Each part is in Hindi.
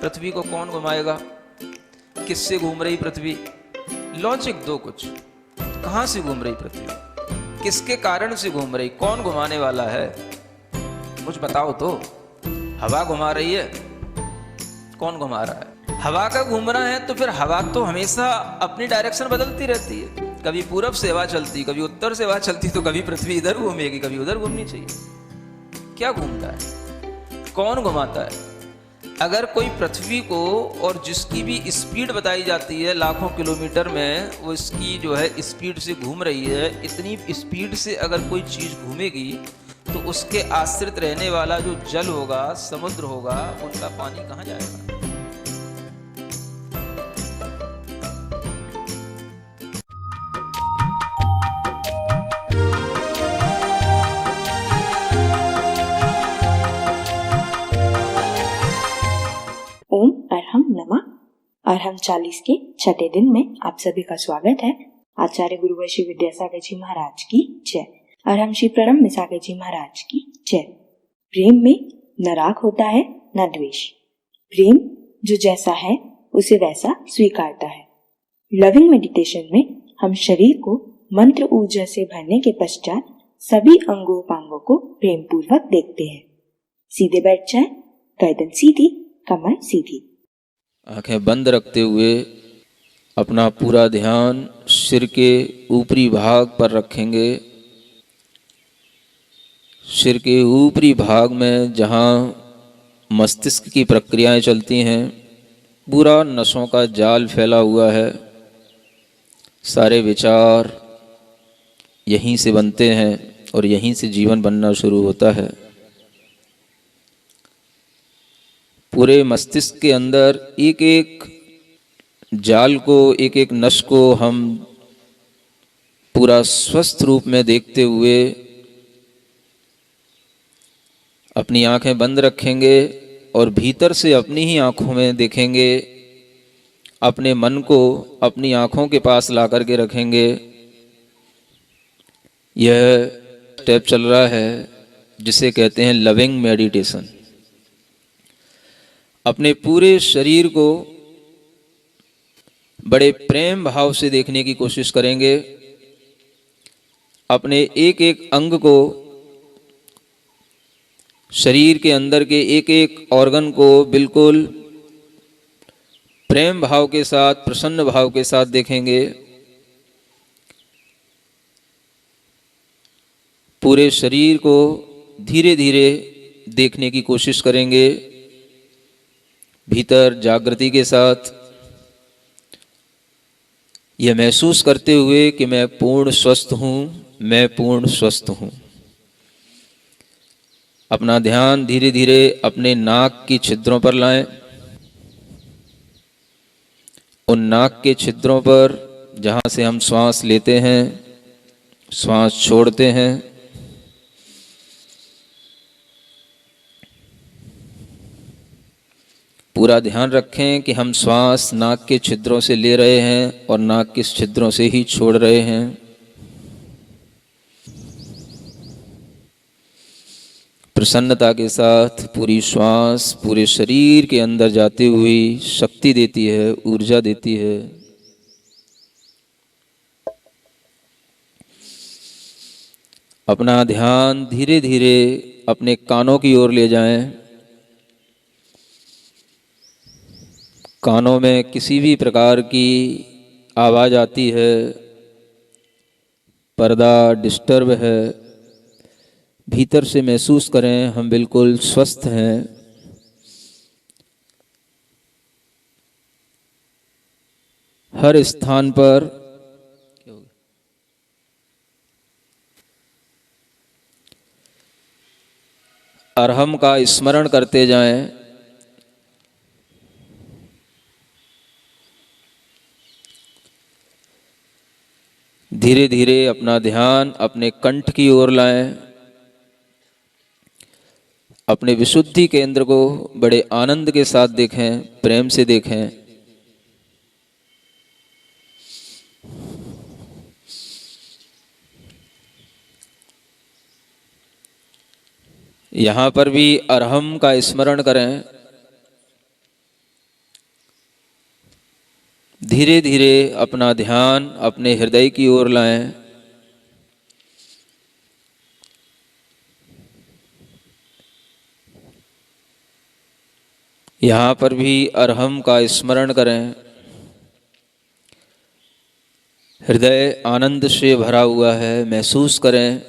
पृथ्वी को कौन घुमाएगा, किससे घूम रही पृथ्वी, लॉजिक दो कुछ। कहां से घूम रही पृथ्वी, किसके कारण से घूम रही, कौन घुमाने वाला है, मुझे बताओ तो। हवा घुमा रही है, कौन घुमा रहा है, हवा का घूमना है तो फिर हवा तो हमेशा अपनी डायरेक्शन बदलती रहती है। कभी पूरब से हवा चलती, कभी उत्तर से हवा चलती, तो कभी पृथ्वी इधर घूमेगी, कभी उधर घूमनी चाहिए। क्या घूमता है, कौन घुमाता है? अगर कोई पृथ्वी को, और जिसकी भी स्पीड बताई जाती है लाखों किलोमीटर में, वो इसकी जो है स्पीड से घूम रही है, इतनी स्पीड से अगर कोई चीज़ घूमेगी तो उसके आश्रित रहने वाला जो जल होगा, समुद्र होगा, उनका पानी कहाँ जाएगा? ओम अरहम नमः। अरहम 40 के छठे दिन में आप सभी का स्वागत है। आचार्य गुरुवंशी विद्यासागर जी महाराज की जय। अरहम श्री प्रणम मिसागर जी महाराज की जय। प्रेम में न राग होता है न द्वेष। प्रेम जो जैसा है उसे वैसा स्वीकारता है। लविंग मेडिटेशन में हम शरीर को मंत्र ऊर्जा से भरने के पश्चात सभी अंगों को प्रेम पूर्वक देखते हैं। सीधे बैठ जाएं, गर्दन सीधी, कमर सीधी। आंखें बंद रखते हुए अपना पूरा ध्यान सिर के ऊपरी भाग पर रखेंगे। सिर के ऊपरी भाग में जहाँ मस्तिष्क की प्रक्रियाएं चलती हैं, पूरा नसों का जाल फैला हुआ है। सारे विचार यहीं से बनते हैं और यहीं से जीवन बनना शुरू होता है। पूरे मस्तिष्क के अंदर एक एक जाल को, एक एक नस को हम पूरा स्वस्थ रूप में देखते हुए अपनी आंखें बंद रखेंगे और भीतर से अपनी ही आंखों में देखेंगे। अपने मन को अपनी आंखों के पास ला करके रखेंगे। यह स्टेप चल रहा है जिसे कहते हैं लविंग मेडिटेशन। अपने पूरे शरीर को बड़े प्रेम भाव से देखने की कोशिश करेंगे। अपने एक एक अंग को, शरीर के अंदर के एक एक ऑर्गन को बिल्कुल प्रेम भाव के साथ, प्रसन्न भाव के साथ देखेंगे। पूरे शरीर को धीरे धीरे देखने की कोशिश करेंगे, भीतर जागृति के साथ, यह महसूस करते हुए कि मैं पूर्ण स्वस्थ हूँ, मैं पूर्ण स्वस्थ हूँ। अपना ध्यान धीरे धीरे अपने नाक की छिद्रों पर लाएं। उन नाक के छिद्रों पर जहाँ से हम श्वास लेते हैं, श्वास छोड़ते हैं, पूरा ध्यान रखें कि हम श्वास नाक के छिद्रों से ले रहे हैं और नाक के छिद्रों से ही छोड़ रहे हैं। प्रसन्नता के साथ पूरी श्वास पूरे शरीर के अंदर जाती हुई शक्ति देती है, ऊर्जा देती है। अपना ध्यान धीरे धीरे अपने कानों की ओर ले जाएं। कानों में किसी भी प्रकार की आवाज़ आती है, पर्दा डिस्टर्ब है, भीतर से महसूस करें हम बिल्कुल स्वस्थ हैं। हर स्थान पर अरहम का स्मरण करते जाएं। धीरे धीरे अपना ध्यान अपने कंठ की ओर लाएं। अपने विशुद्धि केंद्र को बड़े आनंद के साथ देखें, प्रेम से देखें। यहाँ पर भी अरहम का स्मरण करें। धीरे धीरे अपना ध्यान अपने हृदय की ओर लाएं। यहाँ पर भी अरहम का स्मरण करें। हृदय आनंद से भरा हुआ है, महसूस करें।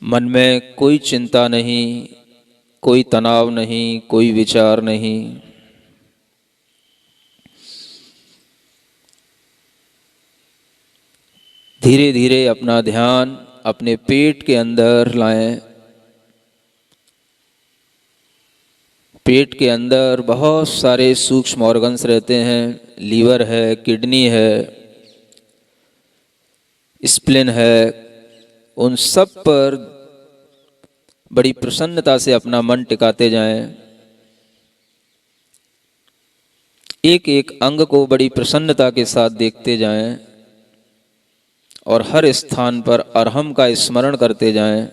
मन में कोई चिंता नहीं, कोई तनाव नहीं, कोई विचार नहीं। धीरे धीरे अपना ध्यान अपने पेट के अंदर लाएं। पेट के अंदर बहुत सारे सूक्ष्म ऑर्गन्स रहते हैं। लीवर है, किडनी है, स्प्लीन है। उन सब पर बड़ी प्रसन्नता से अपना मन टिकाते जाएं। एक एक अंग को बड़ी प्रसन्नता के साथ देखते जाएं और हर स्थान पर अरहम का स्मरण करते जाएं।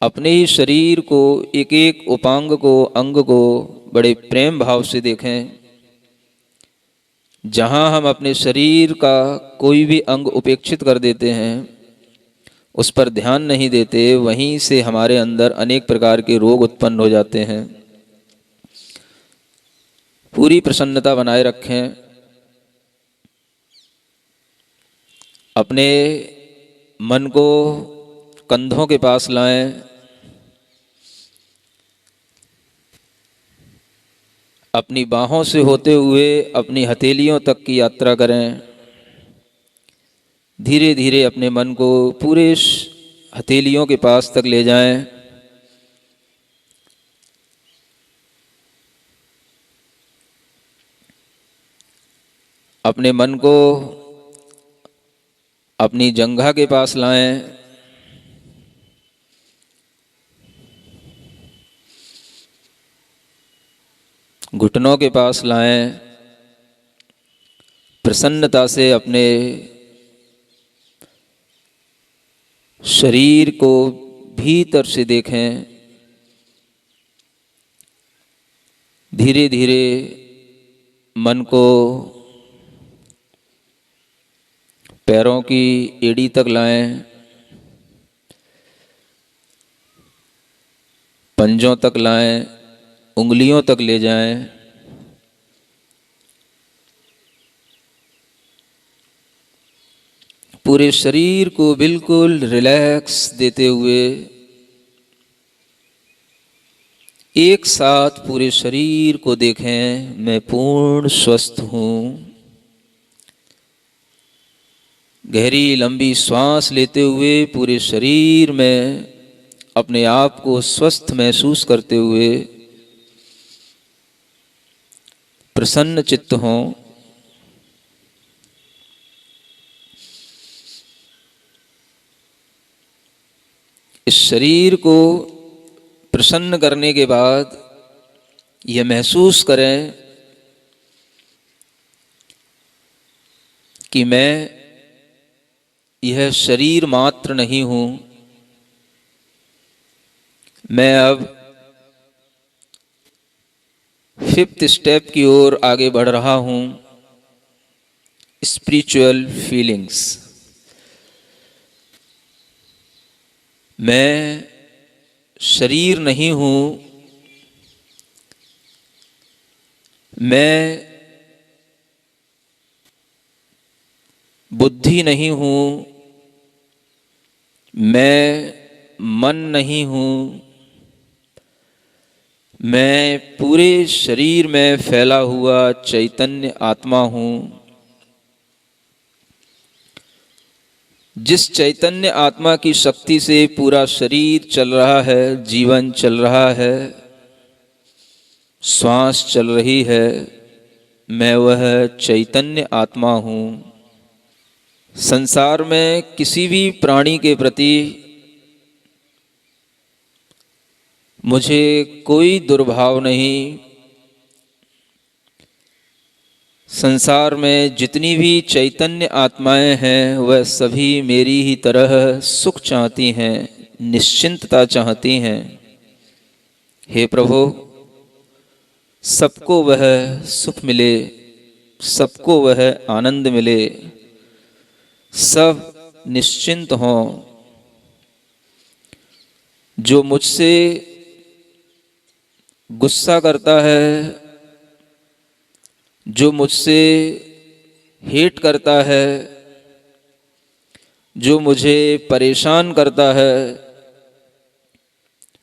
अपने ही शरीर को, एक एक उपांग को, अंग को बड़े प्रेम भाव से देखें। जहाँ हम अपने शरीर का कोई भी अंग उपेक्षित कर देते हैं, उस पर ध्यान नहीं देते, वहीं से हमारे अंदर अनेक प्रकार के रोग उत्पन्न हो जाते हैं। पूरी प्रसन्नता बनाए रखें। अपने मन को कंधों के पास लाएं। अपनी बाहों से होते हुए अपनी हथेलियों तक की यात्रा करें। धीरे धीरे अपने मन को पूरे हथेलियों के पास तक ले जाएं। अपने मन को अपनी जंघा के पास लाएं। घुटनों के पास लाएं। प्रसन्नता से अपने शरीर को भीतर से देखें। धीरे धीरे मन को पैरों की एड़ी तक लाएं, पंजों तक लाएं, उंगलियों तक ले जाएं। पूरे शरीर को बिल्कुल रिलैक्स देते हुए एक साथ पूरे शरीर को देखें। मैं पूर्ण स्वस्थ हूँ। गहरी लंबी श्वास लेते हुए पूरे शरीर में अपने आप को स्वस्थ महसूस करते हुए प्रसन्न चित्त हों। इस शरीर को प्रसन्न करने के बाद यह महसूस करें कि मैं यह शरीर मात्र नहीं हूँ। मैं अब 5th स्टेप की ओर आगे बढ़ रहा हूँ, स्पिरिचुअल फीलिंग्स। मैं शरीर नहीं हूँ, मैं बुद्धि नहीं हूँ, मैं मन नहीं हूँ, मैं पूरे शरीर में फैला हुआ चैतन्य आत्मा हूँ। जिस चैतन्य आत्मा की शक्ति से पूरा शरीर चल रहा है, जीवन चल रहा है, श्वास चल रही है, मैं वह चैतन्य आत्मा हूँ। संसार में किसी भी प्राणी के प्रति मुझे कोई दुर्भाव नहीं। संसार में जितनी भी चैतन्य आत्माएं हैं वह सभी मेरी ही तरह सुख चाहती हैं, निश्चिंतता चाहती हैं। हे प्रभु, सबको वह सुख मिले, सबको वह आनंद मिले, सब निश्चिंत हों। जो मुझसे गुस्सा करता है, जो मुझसे हेट करता है, जो मुझे परेशान करता है,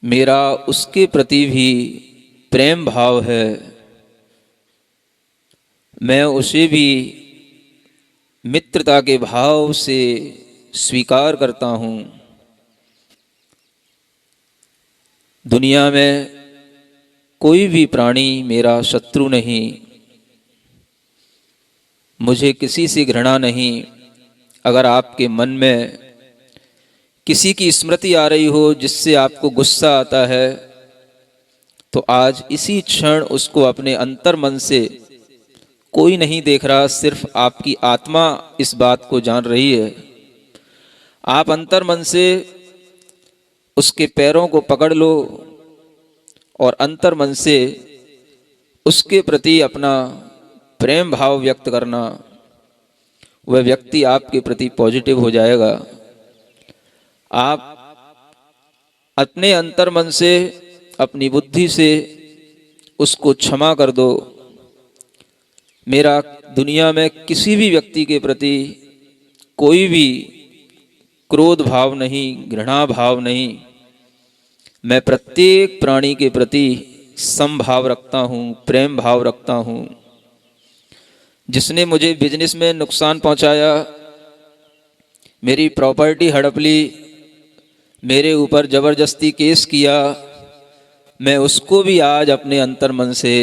मेरा उसके प्रति भी प्रेम भाव है। मैं उसे भी मित्रता के भाव से स्वीकार करता हूँ। दुनिया में कोई भी प्राणी मेरा शत्रु नहीं, मुझे किसी से घृणा नहीं। अगर आपके मन में किसी की स्मृति आ रही हो जिससे आपको गुस्सा आता है, तो आज इसी क्षण उसको अपने अंतर मन से, कोई नहीं देख रहा, सिर्फ आपकी आत्मा इस बात को जान रही है, आप अंतर मन से उसके पैरों को पकड़ लो और अंतर मन से उसके प्रति अपना प्रेम भाव व्यक्त करना। वह व्यक्ति आपके प्रति पॉजिटिव हो जाएगा। आप अपने अंतर मन से, अपनी बुद्धि से उसको क्षमा कर दो। मेरा दुनिया में किसी भी व्यक्ति के प्रति कोई भी क्रोध भाव नहीं, घृणा भाव नहीं। मैं प्रत्येक प्राणी के प्रति समभाव रखता हूँ, प्रेम भाव रखता हूँ। जिसने मुझे बिजनेस में नुकसान पहुँचाया, मेरी प्रॉपर्टी हड़प ली, मेरे ऊपर ज़बरदस्ती केस किया, मैं उसको भी आज अपने अंतर मन से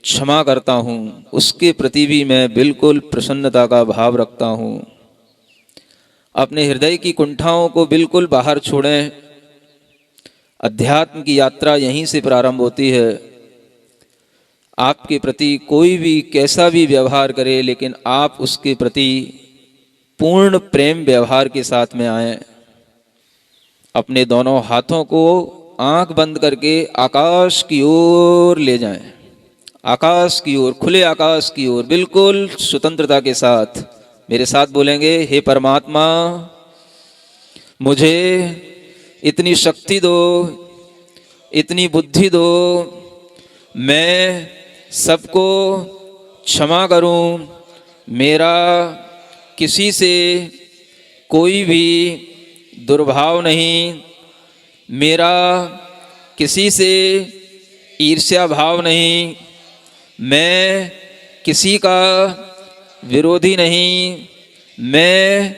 क्षमा करता हूँ। उसके प्रति भी मैं बिल्कुल प्रसन्नता का भाव रखता हूँ। अपने हृदय की कुंठाओं को बिल्कुल बाहर छोड़ें। अध्यात्म की यात्रा यहीं से प्रारंभ होती है। आपके प्रति कोई भी कैसा भी व्यवहार करे, लेकिन आप उसके प्रति पूर्ण प्रेम व्यवहार के साथ में आएं। अपने दोनों हाथों को आंख बंद करके आकाश की ओर ले जाएं, आकाश की ओर, खुले आकाश की ओर, बिल्कुल स्वतंत्रता के साथ। मेरे साथ बोलेंगे, हे परमात्मा, मुझे इतनी शक्ति दो, इतनी बुद्धि दो, मैं सबको क्षमा करूं। मेरा किसी से कोई भी दुर्भाव नहीं, मेरा किसी से ईर्ष्या भाव नहीं, मैं किसी का विरोधी नहीं, मैं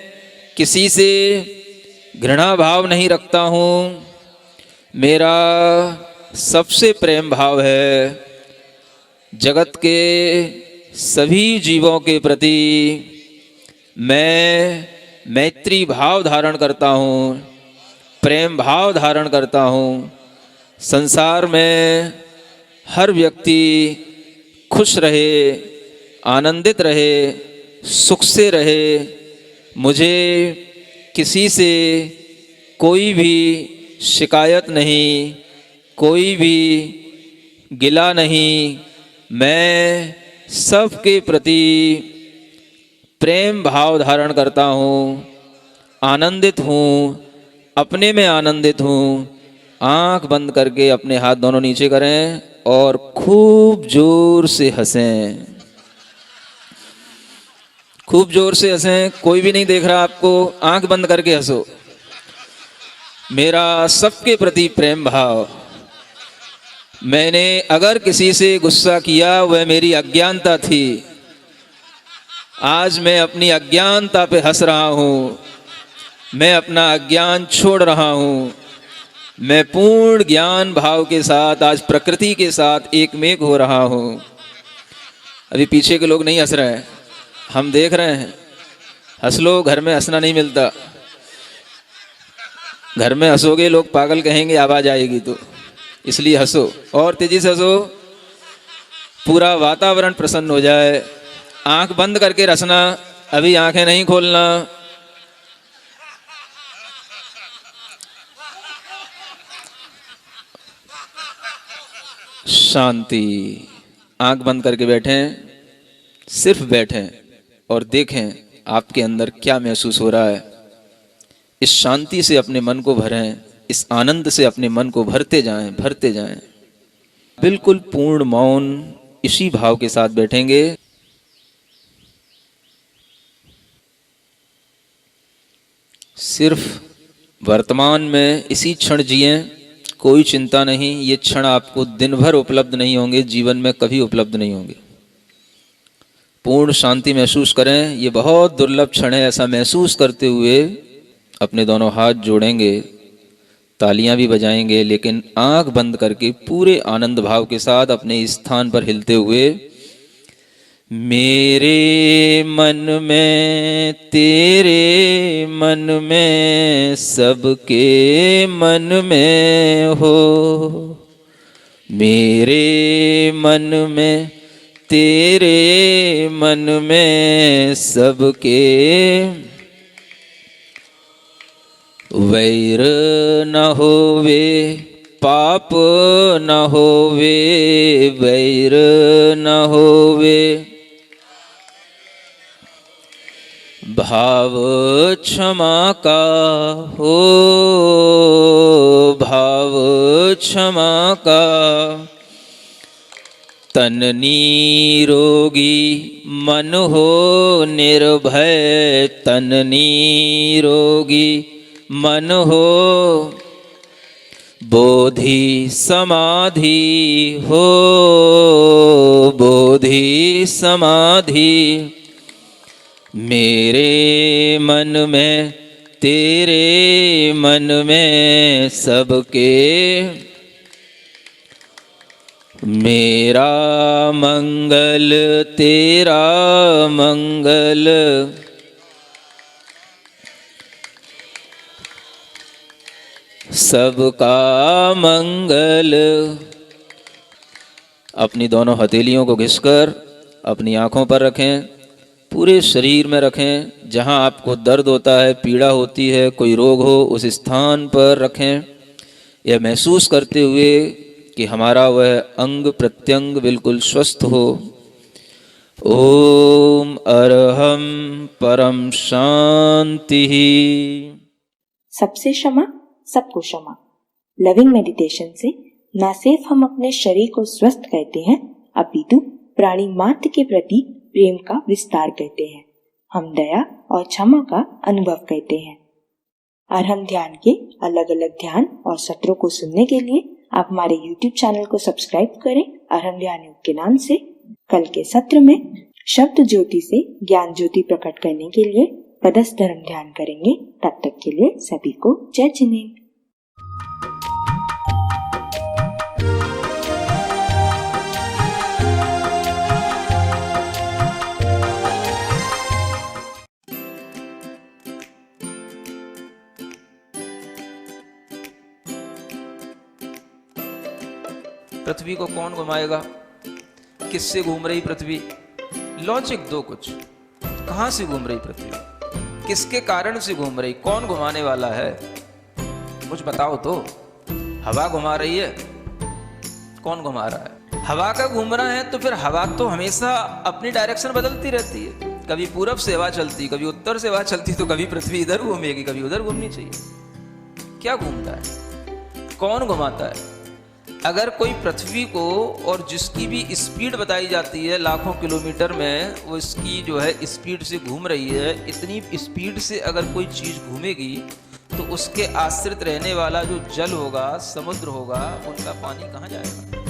किसी से घृणा भाव नहीं रखता हूँ। मेरा सबसे प्रेम भाव है। जगत के सभी जीवों के प्रति मैं मैत्री भाव धारण करता हूँ, प्रेम भाव धारण करता हूँ। संसार में हर व्यक्ति खुश रहे, आनंदित रहे, सुख से रहे। मुझे किसी से कोई भी शिकायत नहीं, कोई भी गिला नहीं। मैं सबके प्रति प्रेम भाव धारण करता हूँ, आनंदित हूँ, अपने में आनंदित हूँ। आंख बंद करके अपने हाथ दोनों नीचे करें और खूब जोर से हंसें, खूब जोर से हंसें। कोई भी नहीं देख रहा आपको, आंख बंद करके हंसो। मेरा सबके प्रति प्रेम भाव। मैंने अगर किसी से गुस्सा किया, वह मेरी अज्ञानता थी। आज मैं अपनी अज्ञानता पे हंस रहा हूँ, मैं अपना अज्ञान छोड़ रहा हूँ। मैं पूर्ण ज्ञान भाव के साथ आज प्रकृति के साथ एक मेघ हो रहा हूँ। अभी पीछे के लोग नहीं हंस रहे हैं, हम देख रहे हैं। हंस लो, घर में हंसना नहीं मिलता। घर में हंसोगे लोग पागल कहेंगे, आवाज आएगी तो, इसलिए हंसो और तेजी से हंसो, पूरा वातावरण प्रसन्न हो जाए। आंख बंद करके हंसना, अभी आंखें नहीं खोलना। शांति। आंख बंद करके बैठें, सिर्फ बैठें और देखें आपके अंदर क्या महसूस हो रहा है। इस शांति से अपने मन को भरें, इस आनंद से अपने मन को भरते जाएं, भरते जाएं। बिल्कुल पूर्ण मौन, इसी भाव के साथ बैठेंगे। सिर्फ वर्तमान में इसी क्षण जिएं, कोई चिंता नहीं। ये क्षण आपको दिन भर उपलब्ध नहीं होंगे, जीवन में कभी उपलब्ध नहीं होंगे। पूर्ण शांति महसूस करें। ये बहुत दुर्लभ क्षण है। ऐसा महसूस करते हुए अपने दोनों हाथ जोड़ेंगे, तालियां भी बजाएंगे, लेकिन आंख बंद करके पूरे आनंद भाव के साथ अपने स्थान पर हिलते हुए, मेरे मन में, तेरे मन में, सबके मन में हो। मेरे मन में, तेरे मन में, सबके। वैर न होवे, पाप न होवे, वैर न होवे। भाव क्षमा का हो, भाव क्षमा का। तन निरोगी, मन हो निर्भय। तन निरोगी, मन हो बोधि समाधि हो, बोधि समाधि। मेरे मन में, तेरे मन में, सबके। मेरा मंगल, तेरा मंगल। सबका मंगल। अपनी दोनों हथेलियों को घिसकर अपनी आंखों पर रखें, पूरे शरीर में रखें। जहां आपको दर्द होता है, पीड़ा होती है, कोई रोग हो, उस स्थान पर रखें। यह महसूस करते हुए कि हमारा वह अंग प्रत्यंग बिल्कुल स्वस्थ हो। ओम अरहम परम शांति। सबसे क्षमा, सबको क्षमा। लविंग मेडिटेशन से न सिर्फ हम अपने शरीर को स्वस्थ करते हैं, अपितु प्राणी मात्र के प्रति प्रेम का विस्तार करते हैं। हम दया और क्षमा का अनुभव करते हैं। अरहम ध्यान के अलग अलग ध्यान और सत्रों को सुनने के लिए आप हमारे YouTube चैनल को सब्सक्राइब करें, अरहम ध्यान योग के नाम से। कल के सत्र में शब्द ज्योति से ज्ञान ज्योति प्रकट करने के लिए पदस्थ धर्म ध्यान करेंगे। तब तक के लिए सभी को जय जिनेन्द्र। पृथ्वी को कौन घुमाएगा? किससे घूम रही पृथ्वी? लॉजिक दो कुछ। कहां से घूम रही पृथ्वी? किसके कारण से घूम रही? कौन घुमाने वाला है? कुछ बताओ तो। हवा घुमा रही है? कौन घुमा रहा है? हवा का घूमना है तो फिर हवा तो हमेशा अपनी डायरेक्शन बदलती रहती है। कभी पूरब से हवा चलती, कभी उत्तर से हवा चलती, तो कभी पृथ्वी इधर घूमेगी, कभी उधर घूमनी चाहिए। क्या घूमता है? कौन घुमाता है? अगर कोई पृथ्वी को, और जिसकी भी स्पीड बताई जाती है लाखों किलोमीटर में, वो इसकी जो है स्पीड से घूम रही है, इतनी स्पीड से अगर कोई चीज़ घूमेगी तो उसके आश्रित रहने वाला जो जल होगा, समुद्र होगा, उनका पानी कहाँ जाएगा?